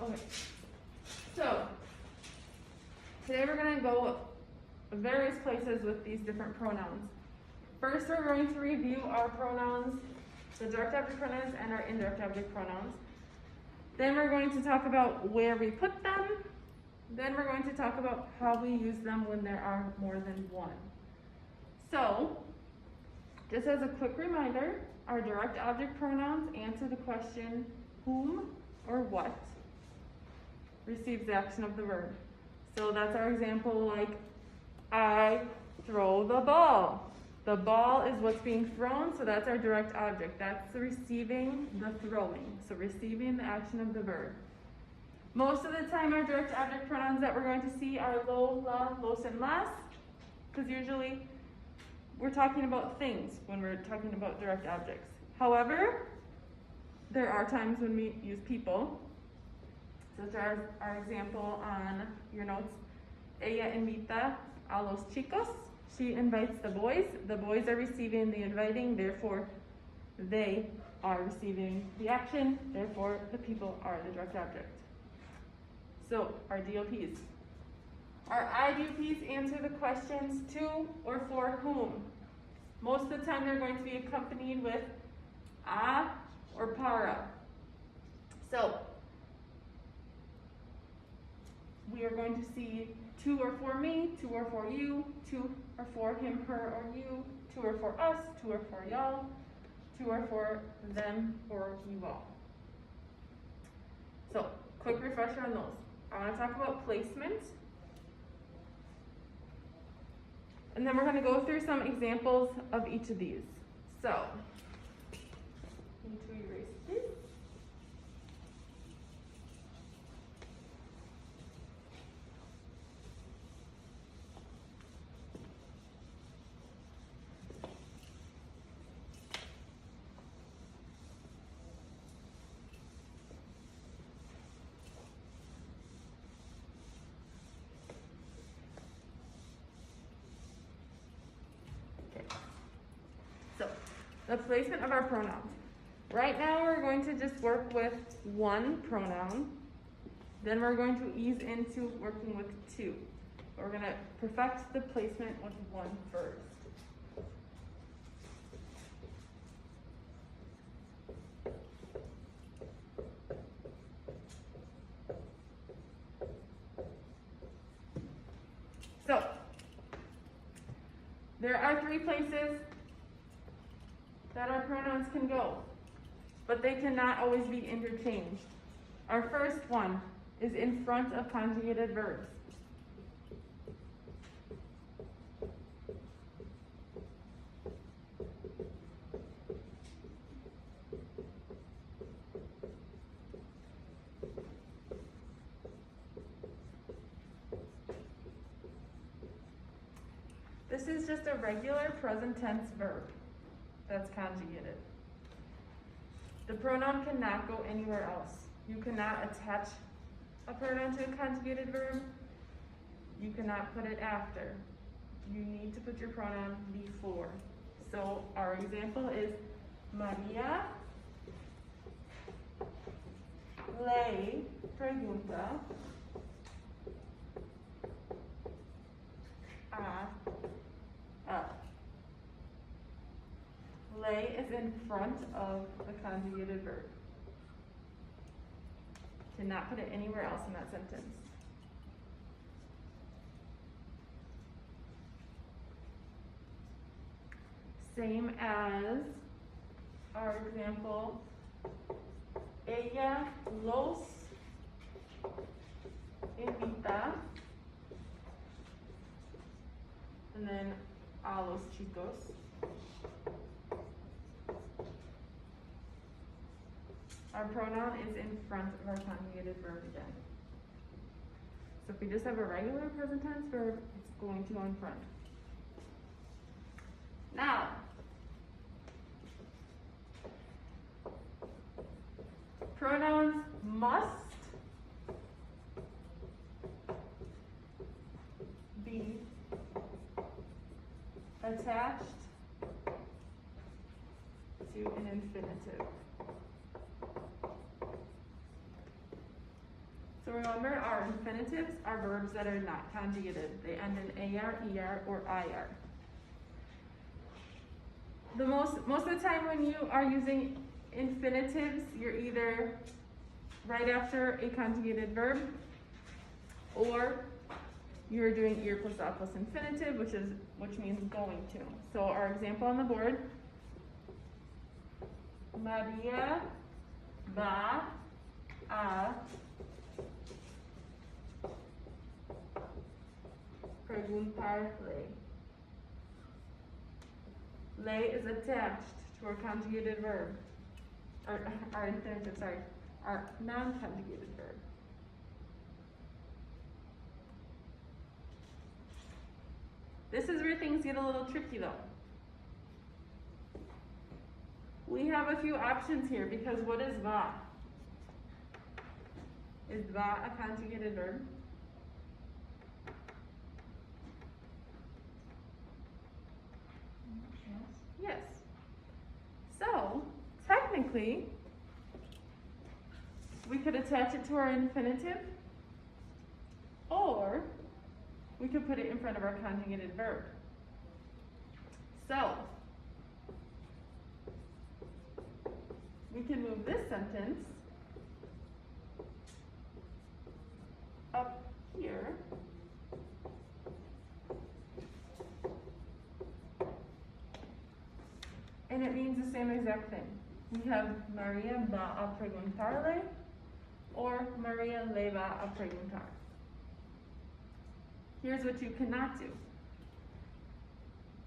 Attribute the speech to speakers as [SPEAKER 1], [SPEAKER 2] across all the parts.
[SPEAKER 1] Okay. So, today we're going to go various places with these different pronouns. First, we're going to review our pronouns, the direct object pronouns and our indirect object pronouns. Then we're going to talk about where we put them. Then we're going to talk about how we use them when there are more than one. So, just as a quick reminder, our direct object pronouns answer the question whom or what receives the action of the verb. So that's our example, like, I throw the ball. The ball is what's being thrown, so that's our direct object. That's the receiving, the throwing. So receiving the action of the verb. Most of the time, our direct object pronouns that we're going to see are lo, la, los, and las, because usually we're talking about things when we're talking about direct objects. However, there are times when we use people. Such as our example on your notes. Ella invita a los chicos. She invites the boys. The boys are receiving the inviting, therefore they are receiving the action, therefore the people are the direct object. So, our DOPs. Our IDOPs answer the questions to or for whom. Most of the time they're going to be accompanied with a or para. So, we are going to see to or for me, to or for you, to or for him, her, or you, to or for us, to or for y'all, to or for them or you all. So, quick refresher on those. I want to talk about placement. And then we're going to go through some examples of each of these. So, need to erase this. So, the placement of our pronouns. Right now we're going to just work with one pronoun. Then we're going to ease into working with two. We're going to perfect the placement with one first. So, there are three places that our pronouns can go, but they cannot always be interchanged. Our first one is in front of conjugated verbs. This is just a regular present tense verb that's conjugated. The pronoun cannot go anywhere else. You cannot attach a pronoun to a conjugated verb. You cannot put it after. You need to put your pronoun before. So our example is María le pregunta a él. Le is in front of the conjugated verb. Cannot put it anywhere else in that sentence. Same as our example, ella los invita, and then a los chicos. Our pronoun is in front of our conjugated verb again. So if we just have a regular present tense verb, it's going to go in front. Now, pronouns must be attached to an infinitive. So remember, our infinitives are verbs that are not conjugated. They end in AR, ER, or IR. Most of the time when you are using infinitives, you're either right after a conjugated verb, or you're doing ir plus a plus infinitive, which means going to. So our example on the board, Maria va a preguntarle. Le is attached to our conjugated verb, or our infinitive, sorry, our non-conjugated verb. This is where things get a little tricky though. We have a few options here because what is va? Is va a conjugated verb? Yes. So, technically, we could attach it to our infinitive, or we could put it in front of our conjugated verb. So, we can move this sentence up here. And it means the same exact thing. We have Maria va a preguntarle, or Maria le va a preguntar. Here's what you cannot do.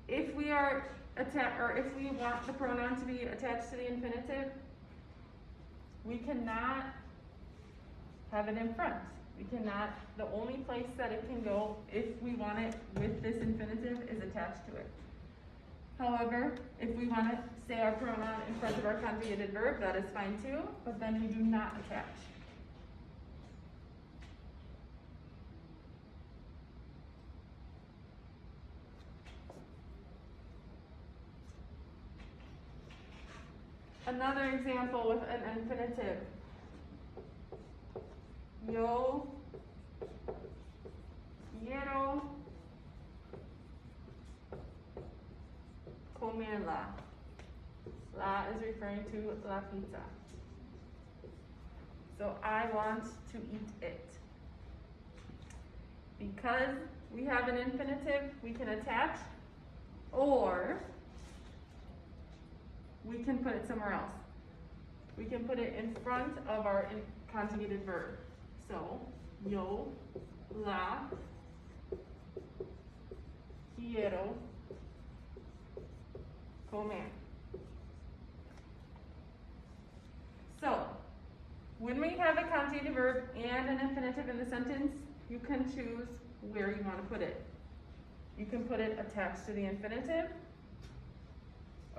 [SPEAKER 1] If we are if we want the pronoun to be attached to the infinitive, we cannot have it in front. We cannot, the only place that it can go if we want it with this infinitive is attached to it. However, if we want to say our pronoun in front of our conjugated verb, that is fine too, but then we do not attach. Another example with an infinitive. Yo quiero comerla. La is referring to la pizza. So I want to eat it. Because we have an infinitive, we can attach, or we can put it somewhere else. We can put it in front of our conjugated verb. So, yo la quiero comer. So, when we have a conjugated verb and an infinitive in the sentence, you can choose where you want to put it. You can put it attached to the infinitive,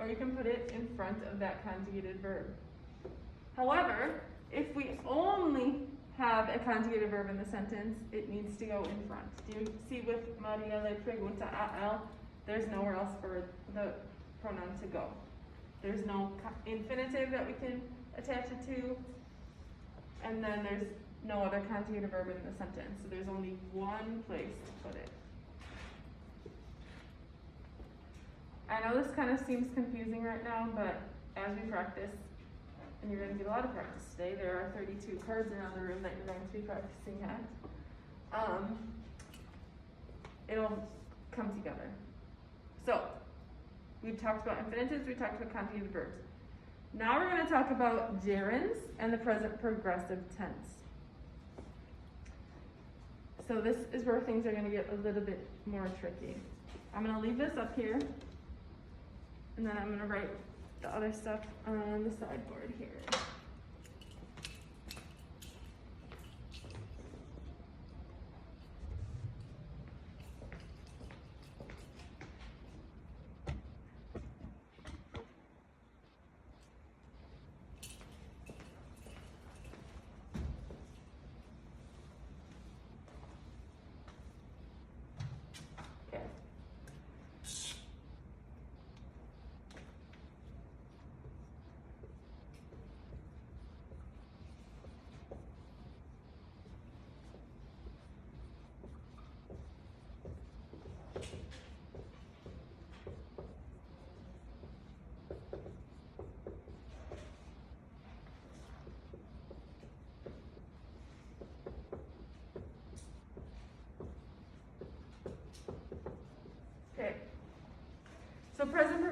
[SPEAKER 1] or you can put it in front of that conjugated verb. However, if we only have a conjugated verb in the sentence, it needs to go in front. Do you see with Maria le pregunta a él, there's nowhere else for the pronoun to go. There's no infinitive that we can attach it to, and then there's no other conjugated verb in the sentence. So there's only one place to put it. I know this kind of seems confusing right now, but as we practice, and you're going to get a lot of practice today, there are 32 cards around the room that you're going to be practicing at, it'll come together. So, we've talked about infinitives, we've talked about conjugated verbs. Now we're going to talk about gerunds and the present progressive tense. So this is where things are going to get a little bit more tricky. I'm going to leave this up here, and then I'm going to write the other stuff on the sideboard here.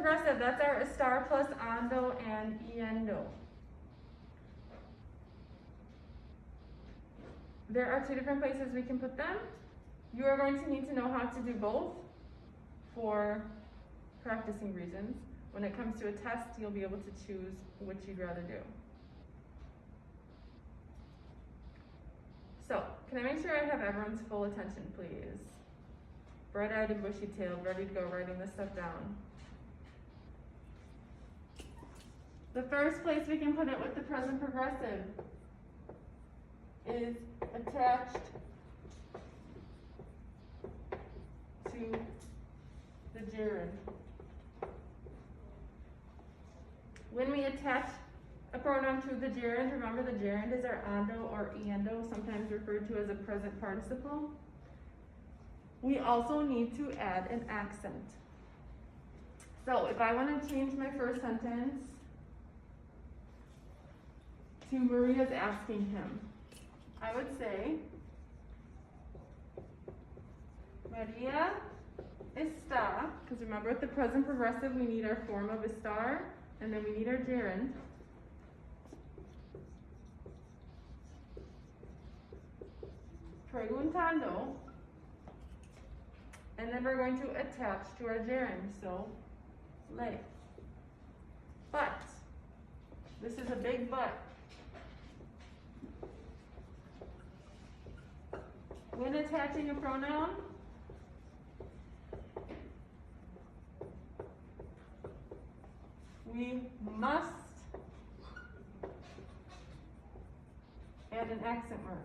[SPEAKER 1] progressive, that's our estar plus ando and yendo. There are two different places we can put them. You are going to need to know how to do both for practicing reasons. When it comes to a test, you'll be able to choose which you'd rather do. So, can I make sure I have everyone's full attention, please? Bright-eyed and bushy-tailed, ready to go, writing this stuff down. The first place we can put it with the present progressive is attached to the gerund. When we attach a pronoun to the gerund, remember the gerund is our ando or endo, sometimes referred to as a present participle. We also need to add an accent. So if I want to change my first sentence to Maria's asking him, I would say, Maria está, because remember with the present progressive we need our form of estar, and then we need our gerund. Preguntando, and then we're going to attach to our gerund, so le. But, this is a big but. When attaching a pronoun, we must add an accent mark.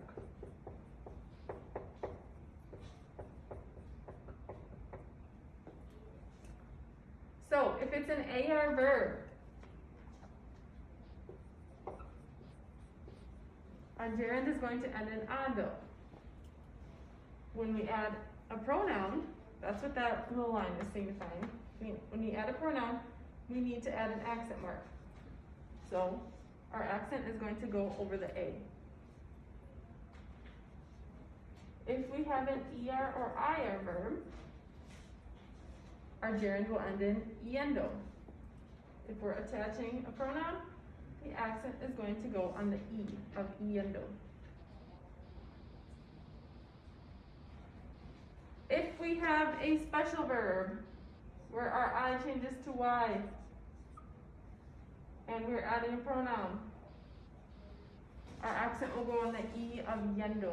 [SPEAKER 1] So, if it's an AR verb, our gerund is going to end in ando. When we add a pronoun, that's what that little line is signifying. When we add a pronoun, we need to add an accent mark. So, our accent is going to go over the A. If we have an ER or IR verb, our gerund will end in yendo. If we're attaching a pronoun, the accent is going to go on the E of yendo. If we have a special verb where our I changes to Y and we're adding a pronoun, our accent will go on the E of yendo.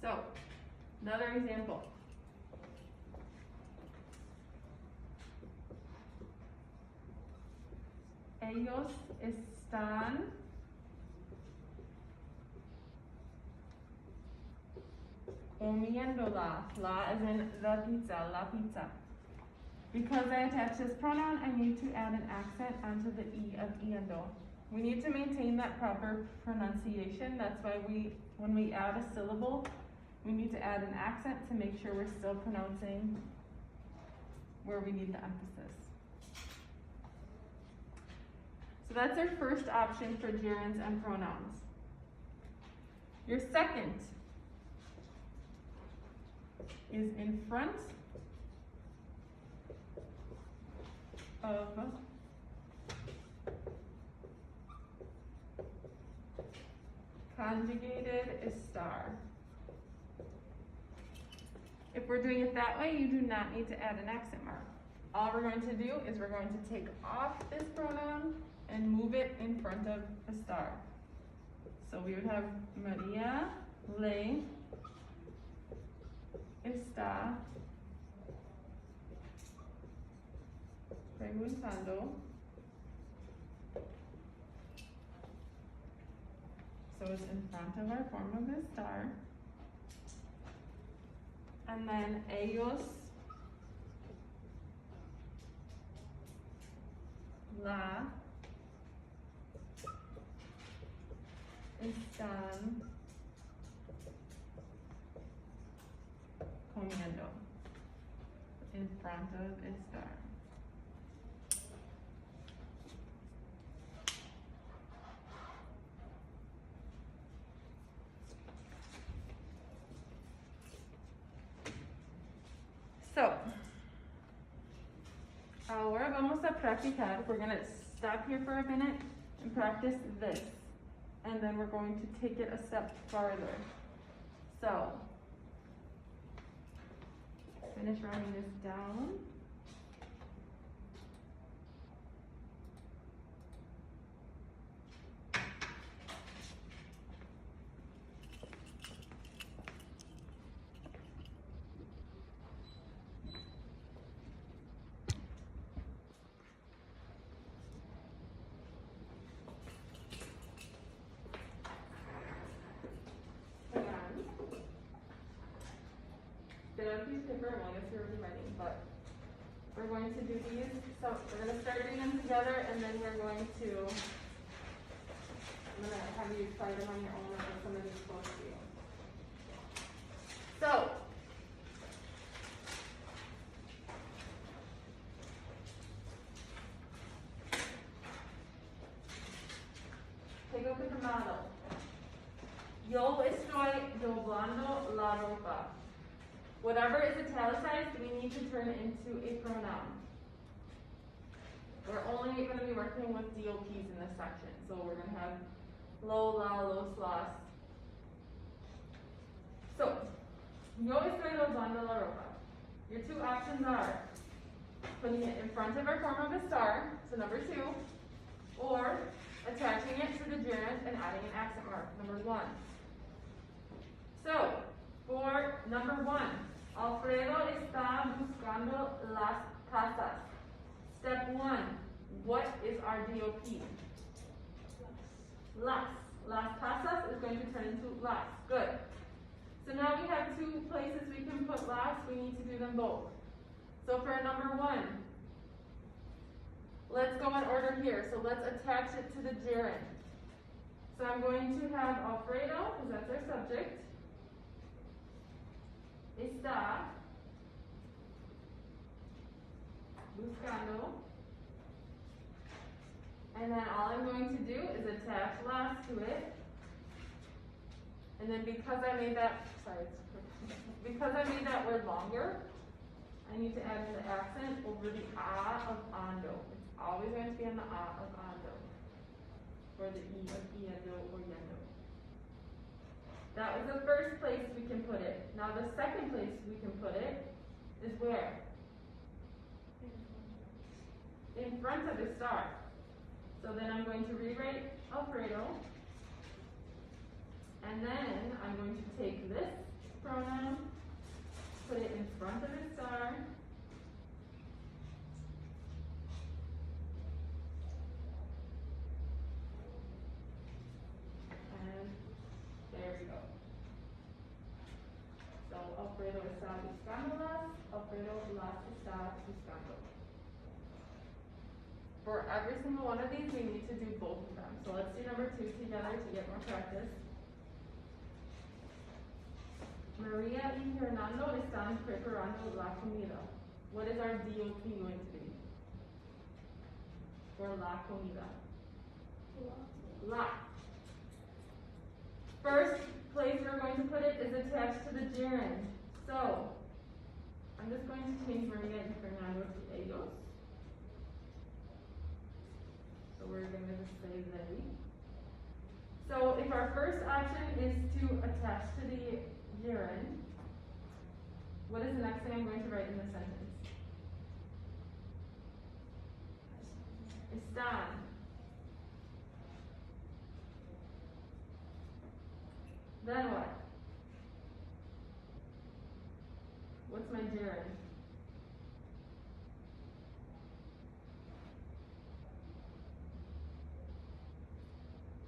[SPEAKER 1] So, another example. Ellos están comiéndola. La is in the pizza, la pizza. Because I attach this pronoun, I need to add an accent onto the E of yendo. We need to maintain that proper pronunciation. That's why when we add a syllable, we need to add an accent to make sure we're still pronouncing where we need the emphasis. So that's our first option for gerunds and pronouns. Your second is in front of conjugated estar. If we're doing it that way, you do not need to add an accent mark. All we're going to do is we're going to take off this pronoun and move it in front of estar. So we would have Maria le está preguntando. So it's in front of our form of estar. And then ellos la están comiendo in front of estar. So, ahora vamos a practicar. We're gonna stop here for a minute and practice this. And then we're going to take it a step farther. So, finish writing this down. Get out a piece of paper, well, I guess you're already writing, but we're going to do these. So we're going to start doing them together, and then we're going to, I'm going to have you try them on your own, or some of these close to you. So, take a look at the model. Yo estoy doblando la ropa. Whatever is italicized, we need to turn it into a pronoun. We're only going to be working with DOPs in this section. So we're going to have lo, la, los, las. So, yo estoy doblando la ropa. Your two options are putting it in front of our form of a star, so number 2, or attaching it to the gerund and adding an accent mark, number 1. So, for number 1, Alfredo está buscando las tazas. Step 1, what is our DOP? Las. Las tazas is going to turn into las. Good. So now we have 2 places we can put las. We need to do them both. So for number 1, let's go in order here. So let's attach it to the gerund. So I'm going to have Alfredo, because that's our subject. Está buscando. And then all I'm going to do is attach las to it. And then because I made that, because I made that word longer, I need to add in the accent over the a of ando. It's always going to be on the a of ando. Or the e of iendo or yendo. That was the first place we can put it. Now the second place we can put it is where? In front of the star. So then I'm going to rewrite Alfredo. And then I'm going to take this pronoun, put it in front of the star. And there we go. So Alfredo está buscando las, Alfredo las está buscando. For every single one of these, we need to do both of them. So let's do number 2 together to get more practice. Maria y Fernando están preparando la comida. What is our DOP going to be? For la comida. La. First place we're going to put it is attached to the gerund. So, I'm just going to change Maria and Fernando to ellos. So we're going to just say they. So if our first option is to attach to the gerund, what is the next thing I'm going to write in the sentence? Están. Then what? What's my gerund?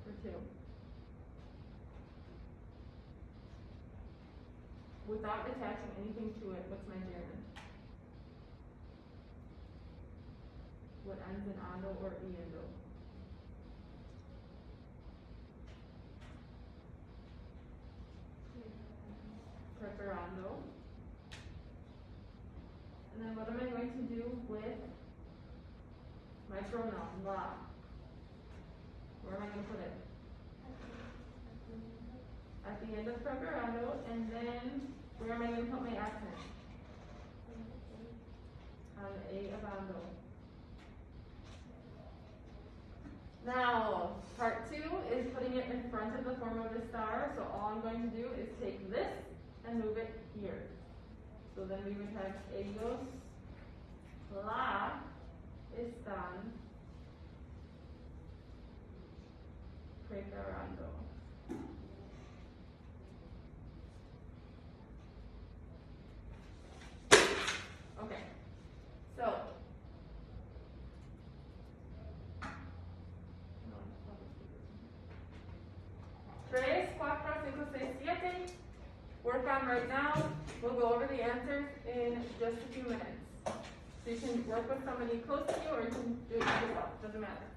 [SPEAKER 1] For 2. Without attaching anything to it, what's my gerund? What ends in ando or iendo? Preparando. And then what am I going to do with my pronoun, la? Where am I going to put it? At the end of preparando, and then where am I going to put my accent? Abando. Now, part 2 is putting it in front of the form of the star. So all I'm going to do is take this and move it here. So then we would have ellos la están preparando. Okay, so tres, cuatro, cinco, seis, siete. Work on right now. We'll go over the answers in just a few minutes. So you can work with somebody close to you or you can do it yourself, doesn't matter.